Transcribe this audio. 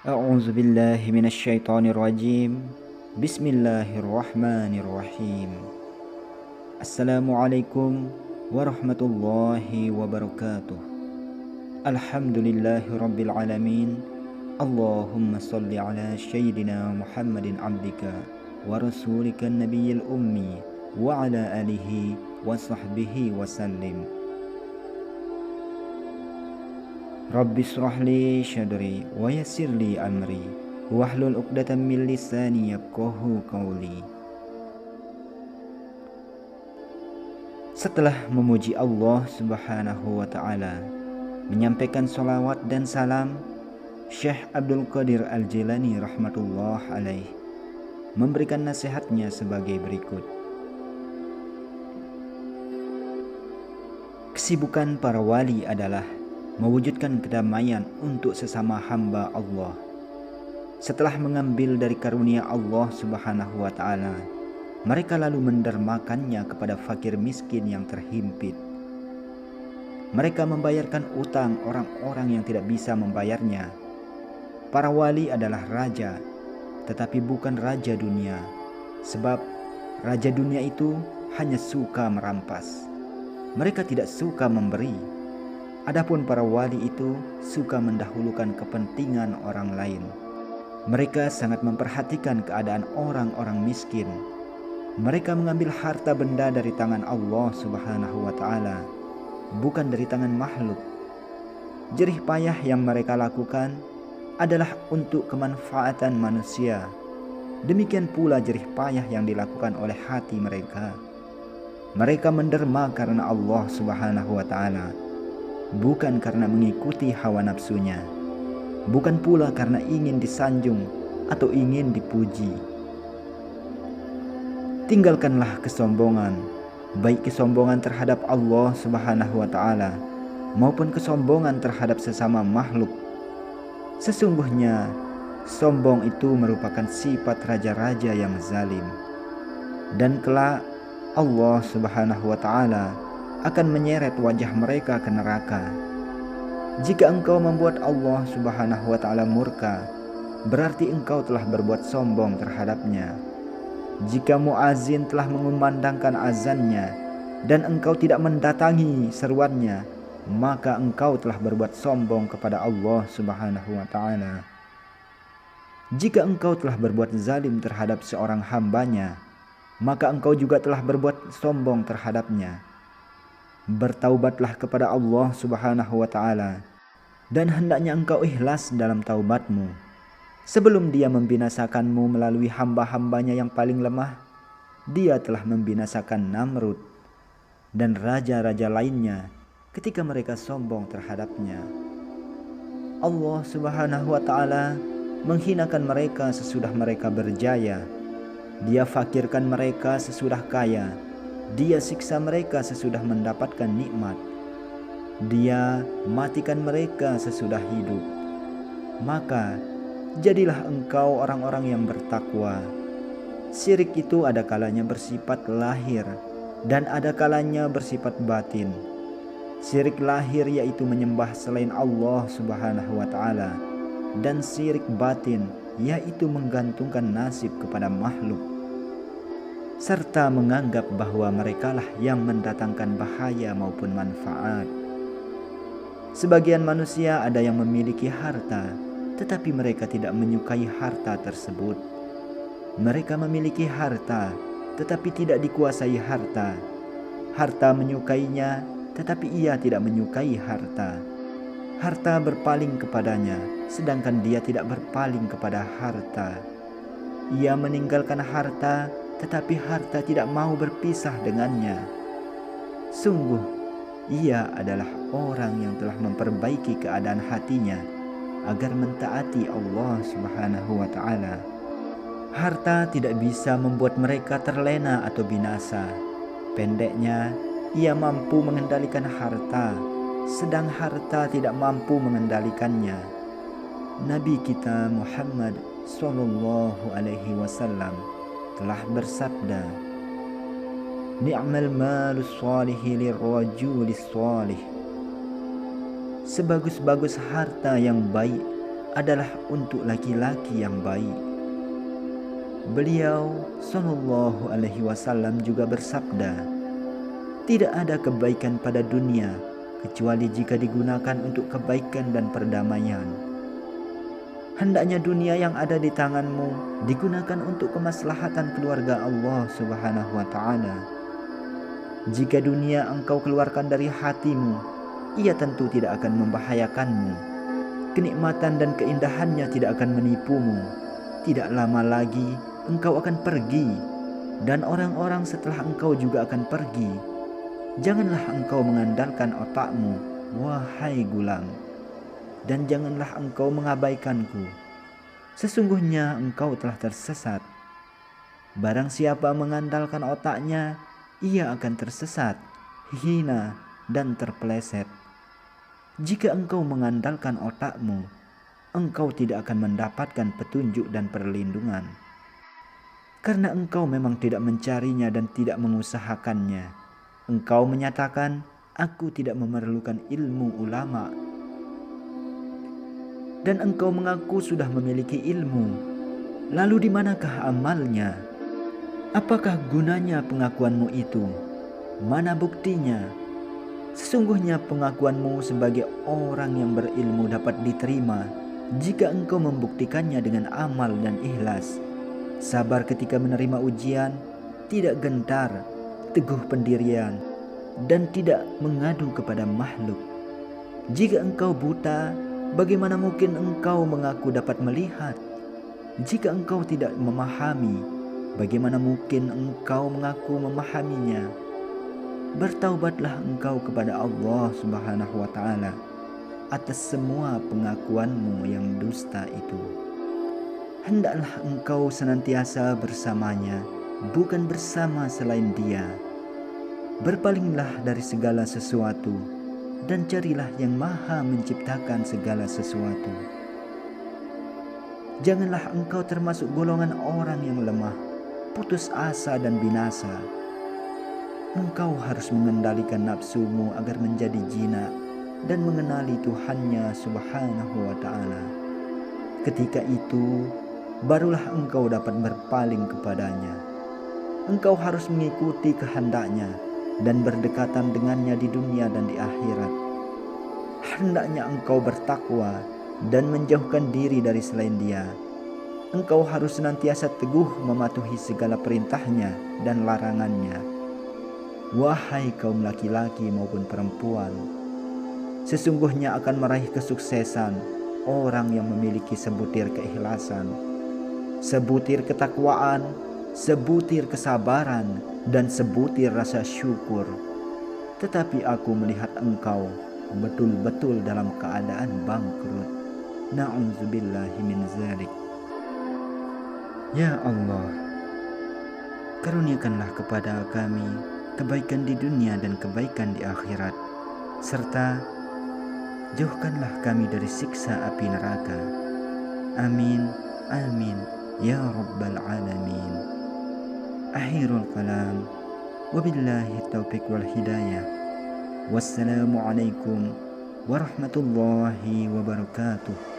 أعوذ بالله من الشيطان الرجيم. بسم الله الرحمن الرحيم. السلام عليكم ورحمة الله وبركاته. الحمد لله رب العالمين. اللهم صل على سيدنا محمد عبدك ورسولك النبي الأمي وعلى آله وصحبه وسلم. Rabbi shrahli syadri wa yassirli amri wahlul 'uqdatam min lisani yafqahu qawli. Setelah memuji Allah Subhanahu wa taala, menyampaikan salawat dan salam, Syekh Abdul Qadir Al-Jilani rahmatullah alaih memberikan nasihatnya sebagai berikut. Kesibukan para wali adalah mewujudkan kedamaian untuk sesama hamba Allah. Setelah mengambil dari karunia Allah Subhanahu wa taala, mereka lalu mendermakannya kepada fakir miskin yang terhimpit. Mereka membayarkan utang orang-orang yang tidak bisa membayarnya. Para wali adalah raja, tetapi bukan raja dunia, sebab raja dunia itu hanya suka merampas. Mereka tidak suka memberi. Adapun para wali itu suka mendahulukan kepentingan orang lain. Mereka sangat memperhatikan keadaan orang-orang miskin. Mereka mengambil harta benda dari tangan Allah Subhanahu wa taala, bukan dari tangan makhluk. Jerih payah yang mereka lakukan adalah untuk kemanfaatan manusia. Demikian pula jerih payah yang dilakukan oleh hati mereka. Mereka menderma karena Allah Subhanahu wa taala, bukan karena mengikuti hawa nafsunya, bukan pula karena ingin disanjung atau ingin dipuji. Tinggalkanlah kesombongan, baik kesombongan terhadap Allah Subhanahu wa taala maupun kesombongan terhadap sesama makhluk. Sesungguhnya sombong itu merupakan sifat raja-raja yang zalim, dan kelak Allah Subhanahu wa taala akan menyeret wajah mereka ke neraka. Jika engkau membuat Allah Subhanahu wa taala murka, berarti engkau telah berbuat sombong terhadapnya. Jika muazin telah mengumandangkan azannya dan engkau tidak mendatangi seruannya, maka engkau telah berbuat sombong kepada Allah Subhanahu wa taala. Jika engkau telah berbuat zalim terhadap seorang hambanya, maka engkau juga telah berbuat sombong terhadapnya. Bertaubatlah kepada Allah Subhanahu wa taala, dan hendaknya engkau ikhlas dalam taubatmu. Sebelum Dia membinasakanmu melalui hamba-hambanya yang paling lemah, Dia telah membinasakan Namrud dan raja-raja lainnya ketika mereka sombong terhadapnya. Allah Subhanahu wa taala menghinakan mereka sesudah mereka berjaya. Dia fakirkan mereka sesudah kaya. Dia siksa mereka sesudah mendapatkan nikmat. Dia matikan mereka sesudah hidup. Maka jadilah engkau orang-orang yang bertakwa. Syirik itu ada kalanya bersifat lahir dan ada kalanya bersifat batin. Syirik lahir yaitu menyembah selain Allah Subhanahu wa taala, dan syirik batin yaitu menggantungkan nasib kepada makhluk, serta menganggap bahwa merekalah yang mendatangkan bahaya maupun manfaat. Sebagian manusia ada yang memiliki harta, tetapi mereka tidak menyukai harta tersebut. Mereka memiliki harta, tetapi tidak dikuasai harta. Harta menyukainya, tetapi ia tidak menyukai harta. Harta berpaling kepadanya, sedangkan dia tidak berpaling kepada harta. Ia meninggalkan harta, tetapi harta tidak mau berpisah dengannya. Sungguh, ia adalah orang yang telah memperbaiki keadaan hatinya agar mentaati Allah Subhanahu wa taala. Harta tidak bisa membuat mereka terlena atau binasa. Pendeknya, ia mampu mengendalikan harta, sedang harta tidak mampu mengendalikannya. Nabi kita Muhammad sallallahu alaihi wasallam telah bersabda, "Ni'mal malus shalihi lirrajulis shalih." Sebagus-bagus harta yang baik adalah untuk laki-laki yang baik. Beliau Shallallahu Alaihi Wasallam juga bersabda, tidak ada kebaikan pada dunia kecuali jika digunakan untuk kebaikan dan perdamaian. Hendaknya dunia yang ada di tanganmu digunakan untuk kemaslahatan keluarga Allah Subhanahu wa Ta'ala. Jika dunia engkau keluarkan dari hatimu, ia tentu tidak akan membahayakanmu. Kenikmatan dan keindahannya tidak akan menipumu. Tidak lama lagi engkau akan pergi, dan orang-orang setelah engkau juga akan pergi. Janganlah engkau mengandalkan otakmu, wahai gulam, dan janganlah engkau mengabaikanku. Sesungguhnya engkau telah tersesat. Barang siapa mengandalkan otaknya, ia akan tersesat, hina, dan terpeleset. Jika engkau mengandalkan otakmu, engkau tidak akan mendapatkan petunjuk dan perlindungan. Karena engkau memang tidak mencarinya dan tidak mengusahakannya. Engkau menyatakan, aku tidak memerlukan ilmu ulama. Dan engkau mengaku sudah memiliki ilmu. Lalu di manakah amalnya? Apakah gunanya pengakuanmu itu? Mana buktinya? Sesungguhnya pengakuanmu sebagai orang yang berilmu dapat diterima jika engkau membuktikannya dengan amal dan ikhlas. Sabar ketika menerima ujian, tidak gentar, teguh pendirian, dan tidak mengadu kepada makhluk. Jika engkau buta, bagaimana mungkin engkau mengaku dapat melihat? Jika engkau tidak memahami, bagaimana mungkin engkau mengaku memahaminya? Bertaubatlah engkau kepada Allah Subhanahu wa Ta'ala atas semua pengakuanmu yang dusta itu. Hendaklah engkau senantiasa bersamanya, bukan bersama selain Dia. Berpalinglah dari segala sesuatu dan carilah yang Maha menciptakan segala sesuatu. Janganlah engkau termasuk golongan orang yang lemah, putus asa dan binasa. Engkau harus mengendalikan nafsumu agar menjadi jinak dan mengenali Tuhannya Subhanahu wa Ta'ala. Ketika itu, barulah engkau dapat berpaling kepadanya. Engkau harus mengikuti kehendaknya dan berdekatan dengannya di dunia dan di akhirat. Hendaknya engkau bertakwa dan menjauhkan diri dari selain Dia. Engkau harus senantiasa teguh mematuhi segala perintahnya dan larangannya. Wahai kaum laki-laki maupun perempuan, sesungguhnya akan meraih kesuksesan orang yang memiliki sebutir keikhlasan, sebutir ketakwaan, sebutir kesabaran, dan sebutir rasa syukur. Tetapi aku melihat engkau betul-betul dalam keadaan bangkrut. Na'udzubillahi min dzalik. Ya Allah, karuniakanlah kepada kami kebaikan di dunia dan kebaikan di akhirat, serta jauhkanlah kami dari siksa api neraka. Amin, amin, ya Rabbal Alamin. Akhirul kalam, wabillahi taufiq wal hidayah. Wassalamualaikum warahmatullahi wabarakatuh.